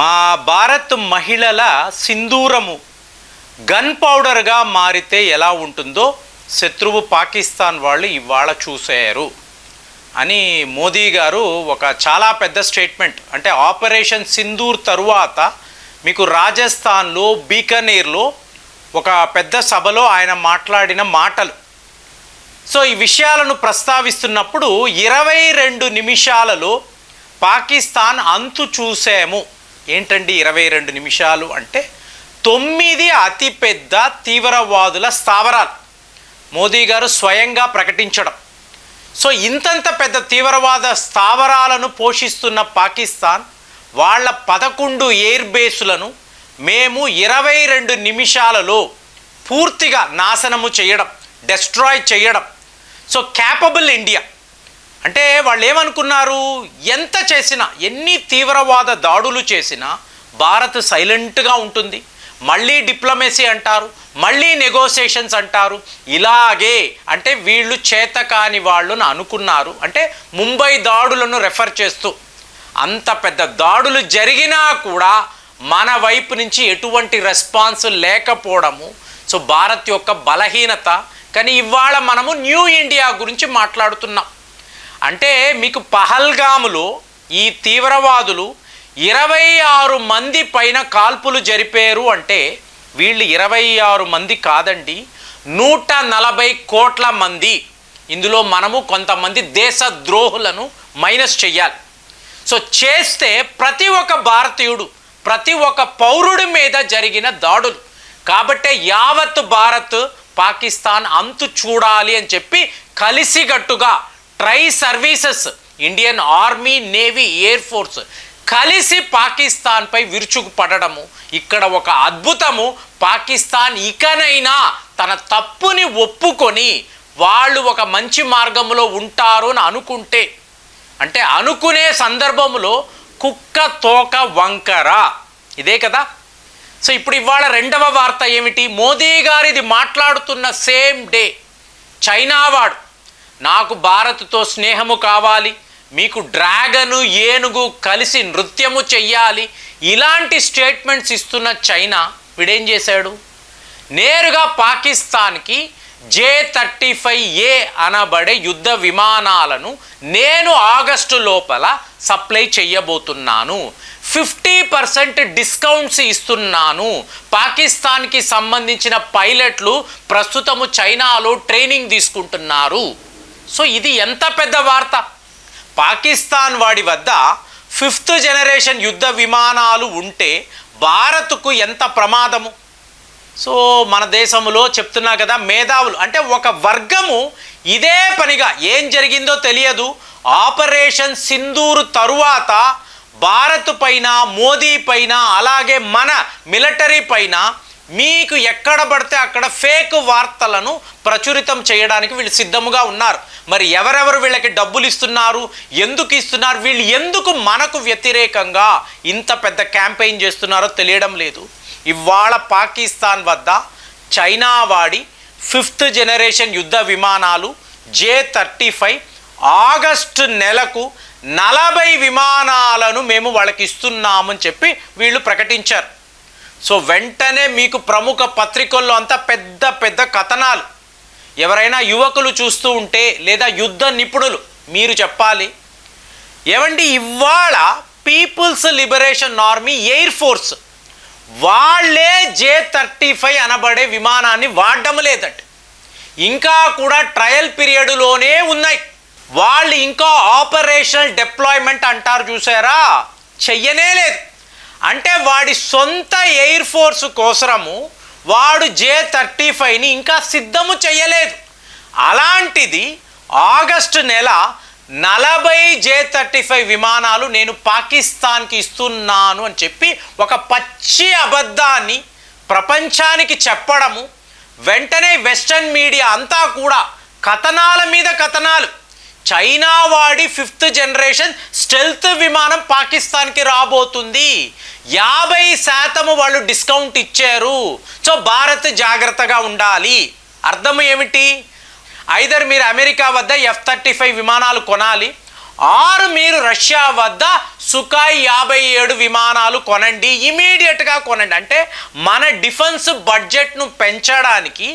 మా భారత్ మహిళల సింధూరము గన్ పౌడర్గా మారితే ఎలా ఉంటుందో శత్రువు పాకిస్తాన్ వాళ్ళు ఇవాళ చూశారు అని మోదీ గారు ఒక చాలా పెద్ద స్టేట్మెంట్. అంటే ఆపరేషన్ సింధూర్ తరువాత మీకు రాజస్థాన్లో బీకనేర్లో ఒక పెద్ద సభలో ఆయన మాట్లాడిన మాటలు. సో ఈ విషయాలను ప్రస్తావిస్తున్నప్పుడు 22 నిమిషాలలో పాకిస్తాన్ అంతు చూసాము. ఏంటండి 22 నిమిషాలు అంటే 9 అతిపెద్ద తీవ్రవాదుల స్థావరాలు మోదీ గారు స్వయంగా ప్రకటించడం. సో ఇంతంత పెద్ద తీవ్రవాద స్థావరాలను పోషిస్తున్న పాకిస్తాన్ వాళ్ళ 11 ఎయిర్ బేసులను మేము 22 నిమిషాలలో పూర్తిగా నాశనము చేయడం, డెస్ట్రాయ్ చేయడం. సో క్యాపబుల్ ఇండియా అంటే వాళ్ళు ఏమనుకున్నారు, ఎంత చేసినా ఎన్ని తీవ్రవాద దాడులు చేసినా భారత్ సైలెంట్గా ఉంటుంది, మళ్ళీ డిప్లొమసీ అంటారు, మళ్ళీ నెగోసియేషన్స్ అంటారు. ఇలాగే అంటే వీళ్ళు చేతకాని వాళ్ళను అనుకున్నారు. అంటే ముంబై దాడులను రెఫర్ చేస్తూ అంత పెద్ద దాడులు జరిగినా కూడా మన వైపు నుంచి ఎటువంటి రెస్పాన్స్ లేకపోవడము సో భారత్ యొక్క బలహీనత. కానీ ఇవాళ మనము న్యూ ఇండియా గురించి మాట్లాడుతున్నాం. అంటే మీకు పహల్గాములో ఈ తీవ్రవాదులు 26 మంది పైన కాల్పులు జరిపారు. అంటే వీళ్ళు 26 మంది కాదండి, 140 కోట్ల మంది. ఇందులో మనము కొంతమంది దేశద్రోహులను మైనస్ చెయ్యాలి. సో చేస్తే ప్రతి ఒక్క భారతీయుడు, ప్రతి ఒక్క పౌరుడి మీద జరిగిన దాడులు. కాబట్టే యావత్ భారత్ పాకిస్తాన్ అంతు చూడాలి అని చెప్పి కలిసిగట్టుగా tri services, Indian army, navy, air force కలిసి పాకిస్తాన్పై విరుచుకుపడము ఇక్కడ ఒక అద్భుతము. పాకిస్తాన్ ఇకనైనా తన తప్పుని ఒప్పుకొని వాళ్ళు ఒక మంచి మార్గంలో ఉంటారు అని అనుకుంటే, అంటే అనుకునే సందర్భంలో కుక్క తోక వంకర ఇదే కదా. సో ఇప్పుడు ఇవాళ రెండవ వార్త ఏమిటి, మోదీ గారు ఇది మాట్లాడుతున్న సేమ్ డే చైనా వాడు నాకు భారత్తో స్నేహము కావాలి, మీకు డ్రాగను ఏనుగు కలిసి నృత్యము చెయ్యాలి, ఇలాంటి స్టేట్మెంట్స్ ఇస్తున్న చైనా వీడేం చేశాడు, నేరుగా పాకిస్తాన్కి J-35A అనబడే యుద్ధ విమానాలను నేను ఆగస్టు లోపల సప్లై చెయ్యబోతున్నాను, 50% డిస్కౌంట్స్ ఇస్తున్నాను. పాకిస్తాన్కి సంబంధించిన పైలట్లు ప్రస్తుతము చైనాలో ట్రైనింగ్ తీసుకుంటున్నారు. సో ఇది ఎంత పెద్ద వార్త. పాకిస్తాన్ వాడి వద్ద 5th జనరేషన్ యుద్ధ విమానాలు ఉంటే భారత్కు ఎంత ప్రమాదము. సో మన దేశంలో చెప్తున్నా కదా, మేధావులు అంటే ఒక వర్గము ఇదే పనిగా ఏం జరిగిందో తెలియదు, ఆపరేషన్ సింధూర్ తరువాత భారత్ పైన, మోదీ పైన, అలాగే మన మిలిటరీ పైన మీకు ఎక్కడ పడితే అక్కడ ఫేక్ వార్తలను ప్రచురితం చేయడానికి వీళ్ళు సిద్ధముగా ఉన్నారు. మరి ఎవరెవరు వీళ్ళకి డబ్బులు ఇస్తున్నారు, ఎందుకు ఇస్తున్నారు, వీళ్ళు ఎందుకు మనకు వ్యతిరేకంగా ఇంత పెద్ద క్యాంపెయిన్ చేస్తున్నారో తెలియడం లేదు. ఇవాళ పాకిస్తాన్ వద్ద చైనా వాడి 5th జనరేషన్ యుద్ధ విమానాలు J-35 ఆగస్టు నెలకు 40 విమానాలను మేము వాళ్ళకి ఇస్తున్నామని చెప్పి వీళ్ళు ప్రకటించారు. సో వెంటనే మీకు ప్రముఖ పత్రికల్లో అంతా పెద్ద పెద్ద కథనాలు. ఎవరైనా యువకులు చూస్తూ ఉంటే లేదా యుద్ధ నిపుణులు మీరు చెప్పాలి, ఏమండి ఇవాళ People's Liberation Army, air force వాళ్ళే J-35 అనబడే విమానాన్ని వాడడం లేదంటే, ఇంకా కూడా ట్రయల్ పీరియడ్లోనే ఉన్నాయి. వాళ్ళు ఇంకా ఆపరేషనల్ డిప్లాయ్మెంట్ అంటారు చూసారా, చెయ్యనే లేదు. అంటే వాడి సొంత ఎయిర్ ఫోర్స్ కోసము వాడు J-35ని ఇంకా సిద్ధము చెయ్యలేదు. అలాంటిది ఆగస్టు నెల 40 J-35 విమానాలు నేను పాకిస్తాన్కి ఇస్తున్నాను అని చెప్పి ఒక పచ్చి అబద్ధాన్ని ప్రపంచానికి చెప్పడము. వెంటనే వెస్టర్న్ మీడియా అంతా కూడా కథనాల మీద కథనాలు, చైనా వాడి 5th జనరేషన్ స్టెల్త్ విమానం పాకిస్తాన్కి రాబోతుంది, 50% వాళ్ళు డిస్కౌంట్ ఇచ్చారు, సో భారత్ జాగ్రత్తగా ఉండాలి. అర్థం ఏమిటి, ఐదర్ మీరు అమెరికా వద్ద F-35 విమానాలు కొనాలి, ఆరు మీరు రష్యా వద్ద సుఖాయ్ 57 విమానాలు కొనండి, ఇమీడియట్గా కొనండి. అంటే మన డిఫెన్స్ బడ్జెట్ను పెంచడానికి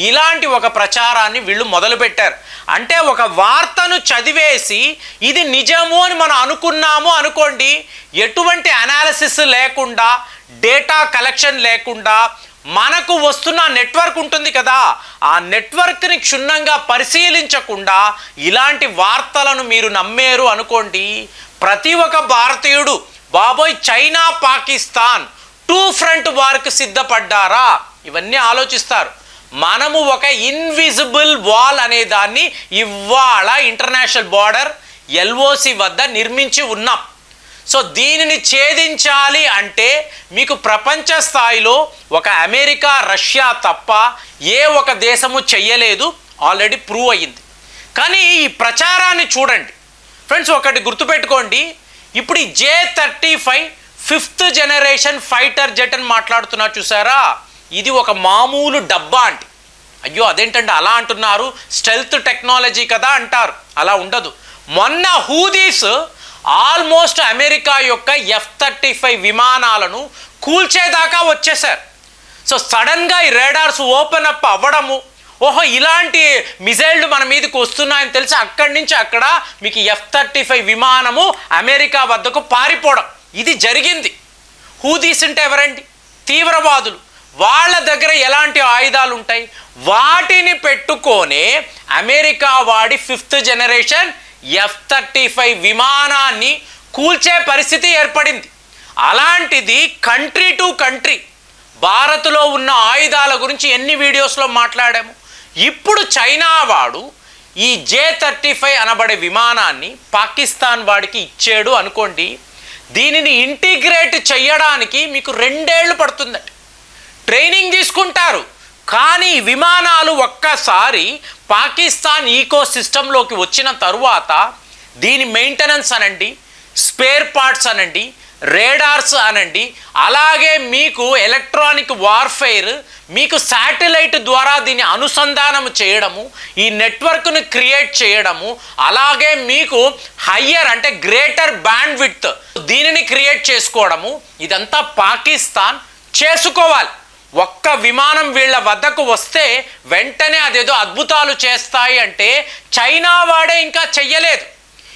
ఇలాంటి ఒక ప్రచారాన్ని వీళ్ళు మొదలుపెట్టారు. అంటే ఒక వార్తను చదివేసి ఇది నిజము అని మనం అనుకున్నాము అనుకోండి, ఎటువంటి అనాలిసిస్ లేకుండా, డేటా కలెక్షన్ లేకుండా మనకు వస్తున్న నెట్వర్క్ ఉంటుంది కదా, ఆ నెట్వర్క్ని క్షుణ్ణంగా పరిశీలించకుండా ఇలాంటి వార్తలను మీరు నమ్మేరు అనుకోండి, ప్రతి ఒక్క భారతీయుడు బాబోయ్ చైనా పాకిస్తాన్ 2 ఫ్రంట్ వార్కి సిద్ధపడ్డారా ఇవన్నీ ఆలోచిస్తారు. మనము ఒక ఇన్విజిబుల్ వాల్ అనే దాన్ని ఇవాళ ఇంటర్నేషనల్ బార్డర్ LOC వద్ద నిర్మించి ఉన్నాం. సో దీనిని ఛేదించాలి అంటే మీకు ప్రపంచ స్థాయిలో ఒక అమెరికా, రష్యా తప్ప ఏ ఒక దేశము చెయ్యలేదు, ఆల్రెడీ ప్రూవ్ అయ్యింది. కానీ ఈ ప్రచారాన్ని చూడండి ఫ్రెండ్స్, ఒకటి గుర్తుపెట్టుకోండి, ఇప్పుడు ఈ J-35 5th generation fighter jet అని మాట్లాడుతున్నారు చూసారా, ఇది ఒక మామూలు డబ్బా అండి. అయ్యో అదేంటండి అలా అంటున్నారు, స్టెల్త్ టెక్నాలజీ కదా అంటారు. అలా ఉండదు. మొన్న హూదీస్ ఆల్మోస్ట్ అమెరికా యొక్క F-35 విమానాలను కూల్చేదాకా వచ్చేసారు. సో సడన్గా ఈ రేడార్స్ ఓపెన్ అప్ అవ్వడము, ఓహో ఇలాంటి మిజైల్లు మన మీదకి వస్తున్నాయని తెలిసి అక్కడి నుంచి అక్కడ మీకు F-35 విమానము అమెరికా వద్దకు పారిపోవడం, ఇది జరిగింది. హూదీస్ అంటే ఎవరండి? తీవ్రవాదులు. వాళ్ళ దగ్గర ఎలాంటి ఆయుధాలు ఉంటాయి, వాటిని పెట్టుకొనే అమెరికా వాడి 5th జనరేషన్ F-35 విమానాన్ని కూల్చే పరిస్థితి ఏర్పడింది. అలాంటిది కంట్రీ టు కంట్రీ, భారత్లో ఉన్న ఆయుధాల గురించి ఎన్ని వీడియోస్లో మాట్లాడాము. ఇప్పుడు చైనా వాడు ఈ J-35 అనబడే విమానాన్ని పాకిస్తాన్ వాడికి ఇచ్చాడు అనుకోండి, దీనిని ఇంటిగ్రేట్ చేయడానికి మీకు 2 ఏళ్ళు పడుతుందండి. ట్రైనింగ్ తీసుకుంటారు, కానీ విమానాలు ఒక్కసారి పాకిస్తాన్ ఈకో సిస్టంలోకి వచ్చిన తరువాత దీని మెయింటెనెన్స్ అనండి, స్పేర్ పార్ట్స్ అనండి, రేడార్స్ అనండి, అలాగే మీకు ఎలక్ట్రానిక్ వార్ఫేర్, మీకు శాటిలైట్ ద్వారా దీన్ని అనుసంధానం చేయడము, ఈ నెట్వర్క్ను క్రియేట్ చేయడము, అలాగే మీకు హయ్యర్ అంటే గ్రేటర్ బ్యాండ్ విడ్త్ దీనిని క్రియేట్ చేసుకోవడము, ఇదంతా పాకిస్తాన్ చేసుకోవాలి. ఒక్క విమానం వీళ్ళ వద్దకు వస్తే వెంటనే అదేదో అద్భుతాలు చేస్తాయి అంటే చైనా వాడే ఇంకా చెయ్యలేదు.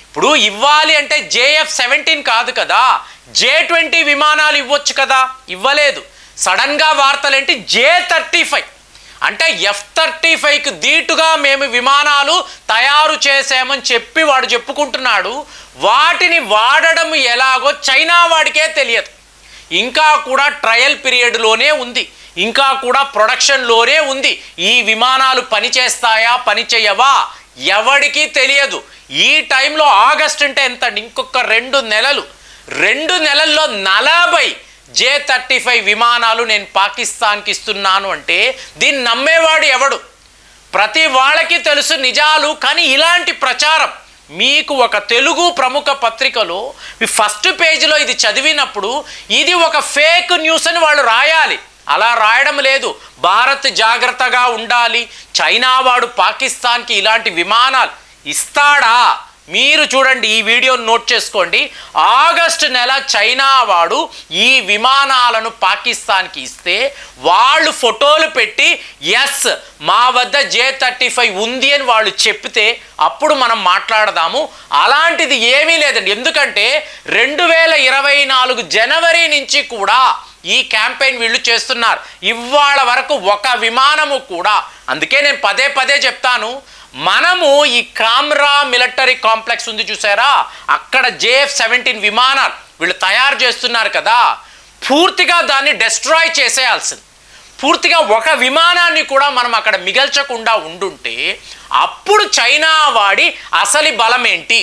ఇప్పుడు ఇవ్వాలి అంటే JF-17 కాదు కదా, J-20 విమానాలు ఇవ్వచ్చు కదా, ఇవ్వలేదు. సడన్గా వార్తలేంటి, J-35 అంటే F-35కి ధీటుగా మేము విమానాలు తయారు చేసామని చెప్పి వాడు చెప్పుకుంటున్నాడు. వాటిని వాడడం ఎలాగో చైనా వాడికే తెలియదు. ఇంకా కూడా ట్రయల్ పీరియడ్లోనే ఉంది, ఇంకా కూడా ప్రొడక్షన్లోనే ఉంది. ఈ విమానాలు పనిచేస్తాయా పని చేయవా ఎవడికి తెలియదు. ఈ టైంలో ఆగస్ట్ అంటే ఎంత అండి, ఇంకొక 2 నెలలు, 2 నెలల్లో 40 J-35 విమానాలు నేను పాకిస్తాన్కి ఇస్తున్నాను అంటే దీన్ని నమ్మేవాడు ఎవడు? ప్రతి వాళ్ళకి తెలుసు నిజాలు. కానీ ఇలాంటి ప్రచారం మీకు ఒక తెలుగు ప్రముఖ పత్రికలో ఫస్ట్ పేజీలో ఇది చదివినప్పుడు ఇది ఒక ఫేక్ న్యూస్ అని వాళ్ళు రాయాలి. అలా రాయడం లేదు. భారత్ జాగ్రత్తగా ఉండాలి, చైనా వాడు పాకిస్తాన్కి ఇలాంటి విమానాలు ఇస్తాడా? మీరు చూడండి, ఈ వీడియోని నోట్ చేసుకోండి. ఆగస్టు నెల చైనా వాడు ఈ విమానాలను పాకిస్తాన్కి ఇస్తే వాళ్ళు ఫోటోలు పెట్టి ఎస్ మా వద్ద J-35 ఉంది అని వాళ్ళు చెప్తే అప్పుడు మనం మాట్లాడదాము. అలాంటిది ఏమీ లేదండి. ఎందుకంటే 2024 జనవరి నుంచి కూడా ఈ క్యాంపెయిన్ వీళ్ళు చేస్తున్నారు. ఇవాళ వరకు ఒక విమానము కూడా, అందుకే నేను పదే పదే చెప్తాను, మనము ఈ కామ్రా మిలిటరీ కాంప్లెక్స్ ఉంది చూసారా, అక్కడ JF-17 విమానాలు వీళ్ళు తయారు చేస్తున్నారు కదా, పూర్తిగా దాన్ని డెస్ట్రాయ్ చేసేయాల్సింది. పూర్తిగా ఒక విమానాన్ని కూడా మనం అక్కడ మిగల్చకుండా ఉండుంటే అప్పుడు చైనా వాడి అసలు బలం ఏంటి?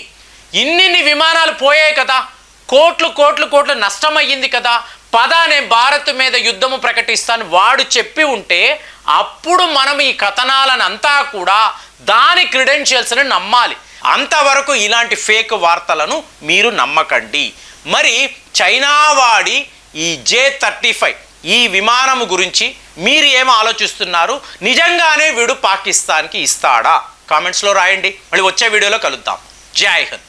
ఇన్ని విమానాలు పోయాయి కదా, కోట్లు కోట్లు కోట్లు నష్టమయ్యింది కదా, పదా నేను భారత్ మీద యుద్ధము ప్రకటిస్తాను వాడు చెప్పి ఉంటే అప్పుడు మనం ఈ కథనాలను అంతా కూడా దాని క్రెడెన్షియల్స్ని నమ్మాలి. అంతవరకు ఇలాంటి ఫేక్ వార్తలను మీరు నమ్మకండి. మరి చైనా వాడి ఈ J-35 ఈ విమానము గురించి మీరు ఏం ఆలోచిస్తున్నారు? నిజంగానే వీడు పాకిస్తాన్కి ఇస్తాడా? కామెంట్స్లో రాయండి. మళ్ళీ వచ్చే వీడియోలో కలుద్దాం. జై హింద్.